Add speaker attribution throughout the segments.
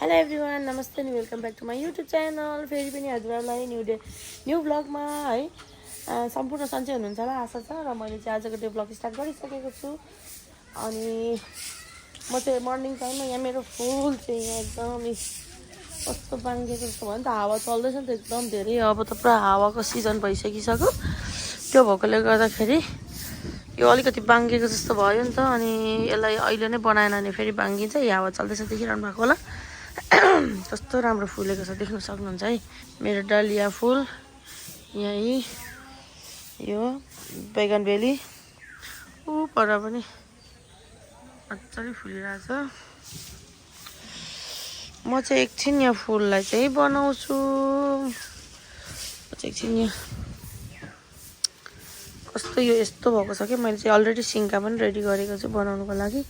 Speaker 1: Hello everyone, नमस्ते अनि welcome back to my YouTube channel. फेरि पनि हजुरहरूलाई न्यू ब्लगमा है सम्पूर्ण सन्चै हुनुहुन्छ होला आशा छ। र मैले चाहिँ आजको त्यो ब्लग स्टार्ट गरिसकेको छु। अनि म चाहिँ मर्निङ टाइममा यहाँ मेरो फुल चाहिँ यहाँ एकदम कस्तो बाङ्गेको जस्तो भयो नि त। हावा चल्दैछ नि त एकदम धेरै। अब त पुरा हावाको सिजन भइसकिसक्यो। त्यो भएकोले गर्दाखेरि यो अलिकति बाङ्गेको जस्तो भयो नि त। अनि यसलाई अहिले नै बनाएन भने फेरि बाङ्गिन्छ। यो हावा चल्दैछ, देखिरहनु भएको होला। कस्तो राम्रो फुलेको छ देख्न सक्नुहुन्छ है। मेरो डलिया फुल यही यो बैगनबेली पर पनि मजाले फुलिरहेछ। म चाहिँ एकछिन यहाँ फुललाई चाहिँ बनाउँछु। एकछिन यहाँ कस्तो यो यस्तो भएको छ कि मैले चाहिँ अलरेडी सिङ्का पनि रेडी गरेको छु बनाउनुको लागि।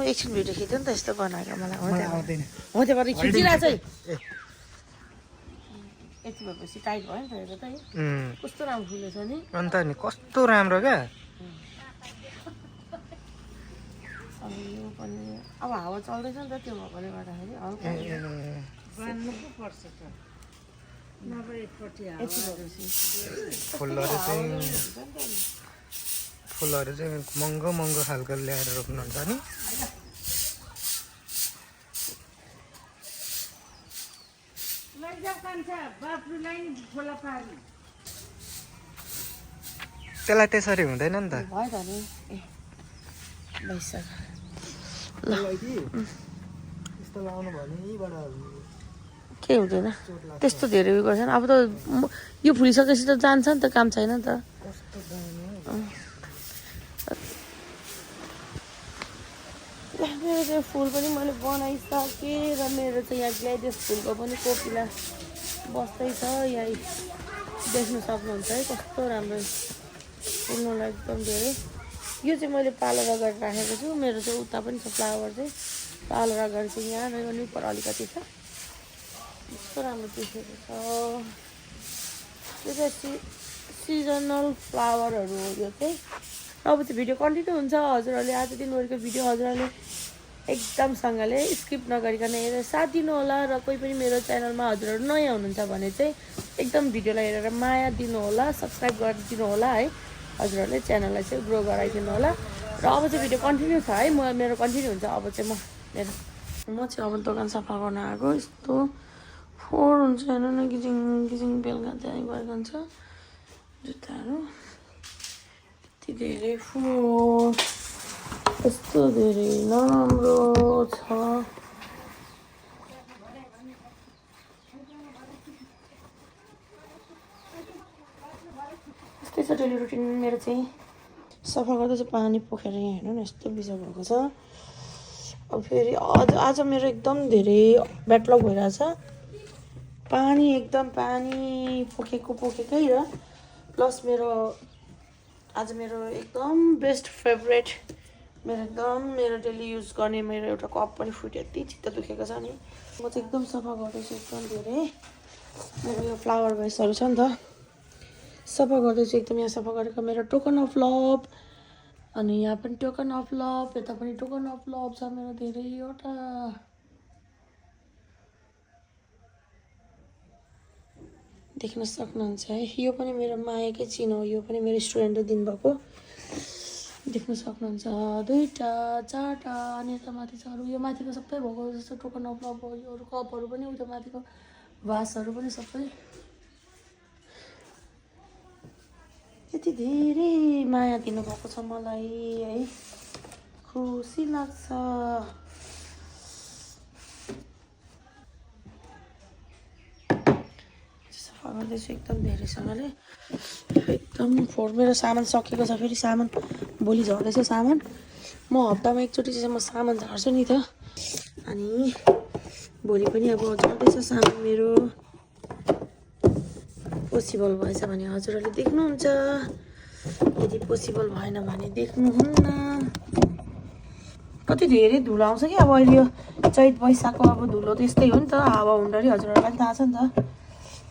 Speaker 1: एकछिन भिडियो खिच्यो नि त यस्तो बनाएको मलाई हो त्यहाँबाट खिचिरहेको छ है। यति भएपछि टाइट भयो नि त हेर त है कस्तो राम्रो फुलेछ नि।
Speaker 2: अन्त नि कस्तो राम्रो क्या।
Speaker 1: अनि यो पनि अब हावा चल्दैछ नि त, त्यो भएकोले गर्दाखेरि हल्का बान्नु पो पर्छ त।
Speaker 2: फुलहरू चाहिँ महँगो महँगो खालको ल्याएर रोप्नुहुन्छ नि। त्यसलाई त्यसरी हुँदैन नि त।
Speaker 1: भयो त नि ए भइसक्यो। के हुँदैन त्यस्तो धेरै उयो गर्छ। अब त यो फुलिसकेपछि त जान्छ नि त, काम छैन नि त। मेरो चाहिँ फुल पनि मैले बनाइसकेँ र मेरो चाहिँ यहाँ ग्लेडियस फुलको पनि कोपिला बस्दैछ। यहाँ देख्न सक्नुहुन्छ है कस्तो राम्रो फुल्नुलाई एकदम धेरै। यो चाहिँ मैले पालेर गरेर राखेको छु। मेरो चाहिँ उता पनि छ फ्लावर चाहिँ पालेर गरेर चाहिँ यहाँ र अनि उपर अलिकति छ। कस्तो राम्रो देखेको छ। यो चाहिँ सिजनल फ्लावरहरू हो यो चाहिँ। अब चाहिँ भिडियो कन्टिन्यू हुन्छ। हजुरहरूले आज दिनभरिको भिडियो हजुरहरूले एकदमसँगले स्किप नगरिकन हेरेर साथ दिनु होला। र कोही पनि मेरो च्यानलमा हजुरहरू नयाँ हुनुहुन्छ भने चाहिँ एकदम भिडियोलाई हेरेर माया दिनु होला, सब्सक्राइब गरिदिनु होला है। हजुरहरूले च्यानललाई चाहिँ ग्रो गराइदिनु होला। र अब चाहिँ भिडियो कन्टिन्यू छ है। मेरो कन्टिन्यू हुन्छ। अब चाहिँ म चाहिँ अब दोकान सफा गर्न आएको। यस्तो फोहोर हुन्छ हेर्नु न, गिजिङ गिजिङ बेलुका त्यहाँ गएको हुन्छ जुत्ताहरू। यति धेरै फोहोर, यस्तो धेरै नराम्रो छ। यस्तै छ डेली रुटिन मेरो चाहिँ। सफा गर्दा चाहिँ पानी पोखेर यहाँ हेर्नु न यस्तो बिजो भएको छ। अब फेरि आज मेरो एकदम धेरै ब्याकलग भइरहेछ। पानी एकदम पानी पोखेकै र प्लस आज मेरो एकदम बेस्ट फेभरेट मेरो डेली युज गर्ने मेरो एउटा कप पनि फुट्यो। यति चित्त दुखेको छ नि। म चाहिँ एकदम सफा गर्दैछु एकदम धेरै। मेरो यो फ्लावर भेसहरू छ नि त सफा गर्दैछु एकदम। यहाँ सफा गरेको मेरो टोकन अफ लभ। अनि यहाँ पनि टोकन अफ लभ, यता पनि टोकन अफ लभ छ मेरो धेरैवटा। देख्न सक्नुहुन्छ है। यो पनि मेरो मायाकै चिनो हो। यो पनि मेरो स्टुडेन्टले दिनुभएको देख्न सक्नुहुन्छ। दुईवटा चारवटा अनि यता माथि छ अरू। यो माथिको सबै भएको जस्तो टोकन अफ लभ हो। यो अरू कपहरू पनि उता माथिको भासहरू पनि सबै यति धेरै माया दिनुभएको छ मलाई है। खुसी लाग्छ। गर्दैछु एकदम धेरैसँगले एकदम फोहोर। मेरो सामान सकेको छ। फेरि सामान भोलि झर्दैछ सामान। म हप्तामा एकचोटि चाहिँ म सामान झार्छु नि त। अनि भोलि पनि अब झर्दैछ सामान मेरो। पोसिबल भएछ भने हजुरहरूले देख्नुहुन्छ, यदि पोसिबल भएन भने देख्नुहुन्न। कति धेरै धुलो आउँछ कि अब अहिले यो चैत वैशाखको अब धुलो त यस्तै हो नि त। हावा हुँदाखेरि हजुरहरूलाई पनि थाहा छ नि त।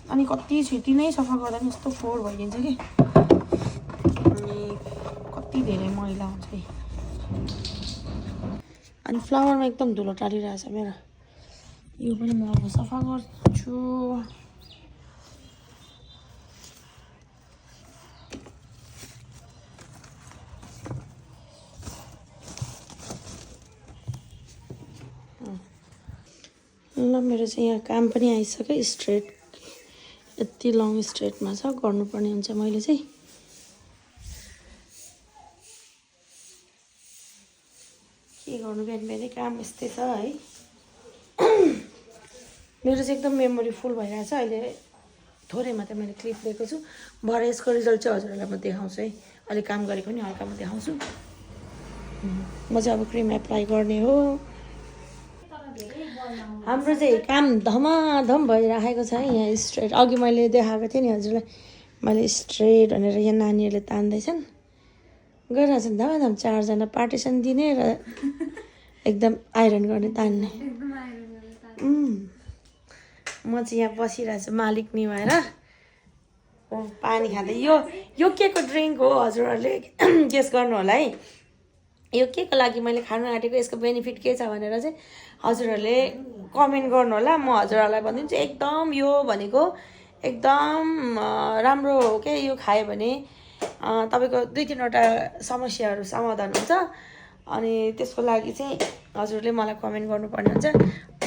Speaker 1: अनि कति छिटी नै सफा गर्दा पनि यस्तो फोहोर भइदिन्छ कि। अनि कति धेरै मैला हुन्छ है। अनि फ्लावरमा एकदम धुलो टालिरहेछ मेरो। यो पनि म अब सफा गर्छु। ल मेरो चाहिँ यहाँ काम पनि आइसक्यो। स्ट्रेट यति लङ स्ट्रेटमा छ, गर्नुपर्ने हुन्छ मैले चाहिँ। के गर्नु, बिहान बिहानै काम यस्तै छ है। मेरो चाहिँ एकदम मेमोरी फुल भइरहेछ अहिले। थोरै मात्रै मैले क्लिप लिएको छु। भरे यसको रिजल्ट चाहिँ हजुरहरूलाई म देखाउँछु है। अलिक काम गरेको नि हल्कामा देखाउँछु। म चाहिँ अब क्रिम एप्लाई गर्ने हो। हाम्रो चाहिँ काम धमाधम भइराखेको छ है। यहाँ स्ट्रेट अघि मैले देखाएको थिएँ नि हजुरलाई, मैले स्ट्रेट भनेर। यहाँ नानीहरूले तान्दैछन्, गरिरहेछन् धमाधम। 4 जना पार्टिसन दिने र एकदम आइरन गर्ने, तान्ने। म चाहिँ यहाँ बसिरहेको छु मालिक नि भएर, पानी खाँदै। यो के को ड्रिङ्क हो हजुरहरूले गेस गर्नु होला है। यो के को लागि मैले खानु आँटेको, यसको बेनिफिट के छ भनेर चाहिँ हजुरहरूले कमेन्ट गर्नु होला। म हजुरहरूलाई भनिदिन्छु एकदम यो भनेको एकदम राम्रो हो क्या। यो खायो भने तपाईँको 2-3वटा समस्याहरू समाधान हुन्छ। अनि त्यसको लागि चाहिँ हजुरले मलाई कमेन्ट गर्नुपर्ने हुन्छ,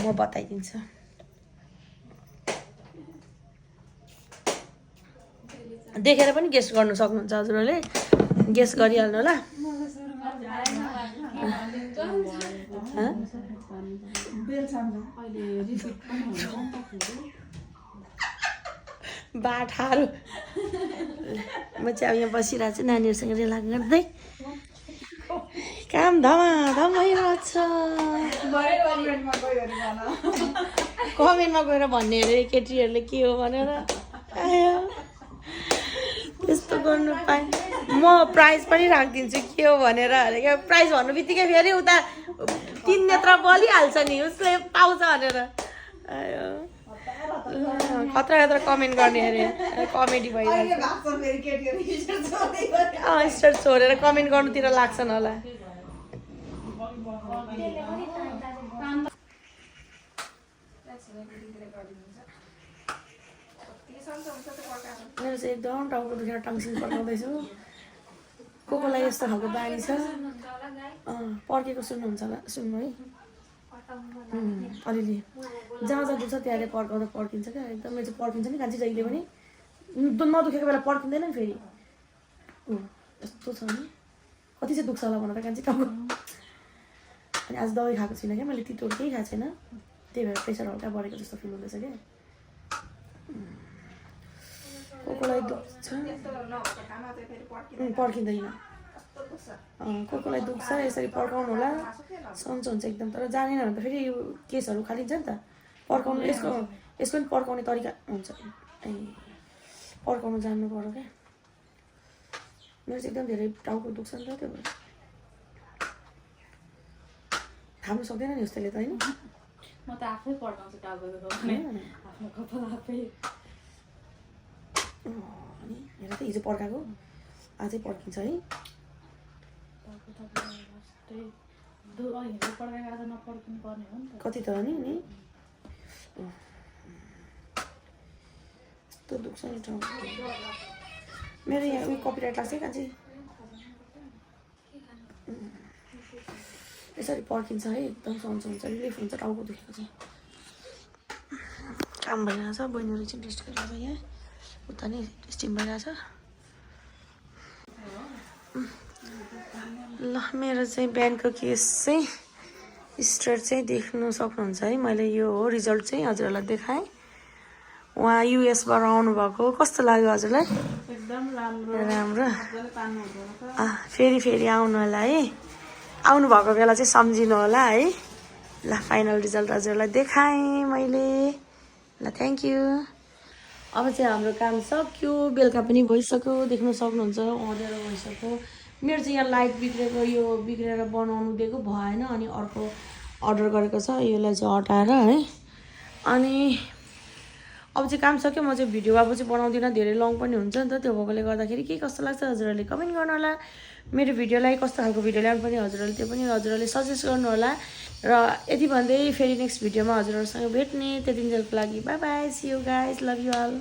Speaker 1: म बताइदिन्छु। देखेर पनि गेस गर्नु सक्नुहुन्छ हजुरहरूले, गेस गरिहाल्नु होला। बाठाहरू। म चाहिँ अब यहाँ बसिरहेको छु नानीहरूसँग रेला गर्दै। काम धमाधम भइरहेछ। कमेन्टमा गएर भन्ने अरे केटीहरूले के हो भनेर। त्यस्तो गर्नु पाएँ म प्राइज पनि राखिदिन्छु के हो भनेर अरे क्या। प्राइज भन्नु बित्तिकै फेरि उता 3 नेत्र बलिहाल्छ नि, उसले पाउँछ भनेर। खतरा खतरा कमेन्ट गर्ने अरे, कमेडी भइरहेछ। स्टार छोडेर कमेन्ट गर्नुतिर लाग्छन् होला। मेरो चाहिँ एकदम टाउको दुखेर टङ्सिङ पठाउँदैछु। कोलाई यस्तो खालको बानी छ। पर्केको सुन्नुहुन्छ होला, सुन्नु है। अलिअलि जहाँ जहाँ दुख्छ त्यहाँ पर्काउँदा पर्किन्छ क्या। एकदम मेरो चाहिँ पर्किन्छ नि कान्छी जहिले पनि। नदुखेको बेला पर्किँदैन नि फेरि। यस्तो छ नि, कति चाहिँ दुख्छ होला भनेर कान्छी टाउको। अनि आज दबाई खाएको छुइनँ क्या मैले, तितोहरू केही खाएको छैन। त्यही भएर प्रेसर हल्का बढेको जस्तो फिल हुँदैछ क्या। कोलाई दुख्छ, पर्खिँदैन। कोलाई दुख्छ, यसरी पर्काउनु होला, सन्चो हुन्छ एकदम। तर जानेन भने त फेरि यो केसहरू खालिन्छ नि त। पर्काउनु यसको पनि पर्काउने तरिका हुन्छ। पर्काउनु जान्नु पर्यो क्या। मेरो चाहिँ एकदम धेरै टाउको दुख्छ नि त, त्यो भएर खानु सक्दैन नि उसले त होइन।
Speaker 3: म त आफै पर्काउँछु टाउको दुखाउने, आफ्नो कपाल आफै।
Speaker 1: अनि हेर त हिजो पर्काएको आजै पर्किन्छ है। कति त नि यस्तो दुख्छ नि टाउको। मेरो यहाँ उयो कपिराइट लाग्छ है कान्छी। यसरी पर्किन्छ है, एकदम सन्चो हुन्छ, रिलिफ हुन्छ टाउको दुखेको चाहिँ। काम भइरहेछ, बहिनीहरू चाहिँ रेस्ट गरिरहेछ। यहाँ उता नि स्टिम भइरहेछ। ल मेरो चाहिँ बिहानको केस चाहिँ स्ट्रेट चाहिँ देख्नु सक्नुहुन्छ है। मैले यो हो रिजल्ट चाहिँ हजुरहरूलाई देखाएँ। उहाँ युएसबाट आउनुभएको, कस्तो लाग्यो हजुरलाई?
Speaker 3: एकदम राम्रो
Speaker 1: राम्रो। फेरि आउनु होला है। आउनुभएको बेला चाहिँ सम्झिनु होला है। ल फाइनल रिजल्ट हजुरलाई देखाएँ मैले। ल थ्याङ्क यू। अब चाहिँ हाम्रो काम सक्यो, बेलुका पनि भइसक्यो, देख्न सक्नुहुन्छ अँध्यारो भइसक्यो। मेरो चाहिँ यहाँ लाइट बिग्रेको, यो बिग्रेर बनाउनु दिएको भएन। अनि अर्को अर्डर गरेको छ, यसलाई चाहिँ हटाएर है। अनि अब चाहिँ काम सक्यो म चाहिँ भिडियो अब चाहिँ बनाउँदिनँ धेरै लङ पनि हुन्छ नि त त्यो भएकोले गर्दाखेरि के कस्तो लाग्छ हजुरहरूले कमेन्ट गर्नु होला मेरो भिडियोलाई कस्तो खालको भिडियो ल्याउनु पनि हजुरहरूले त्यो पनि हजुरहरूले सजेस्ट गर्नु होला र यति भन्दै फेरि नेक्स्ट भिडियोमा हजुरहरूसँग भेट्ने त्यतिन्जेलको लागि bye bye see you guys love you all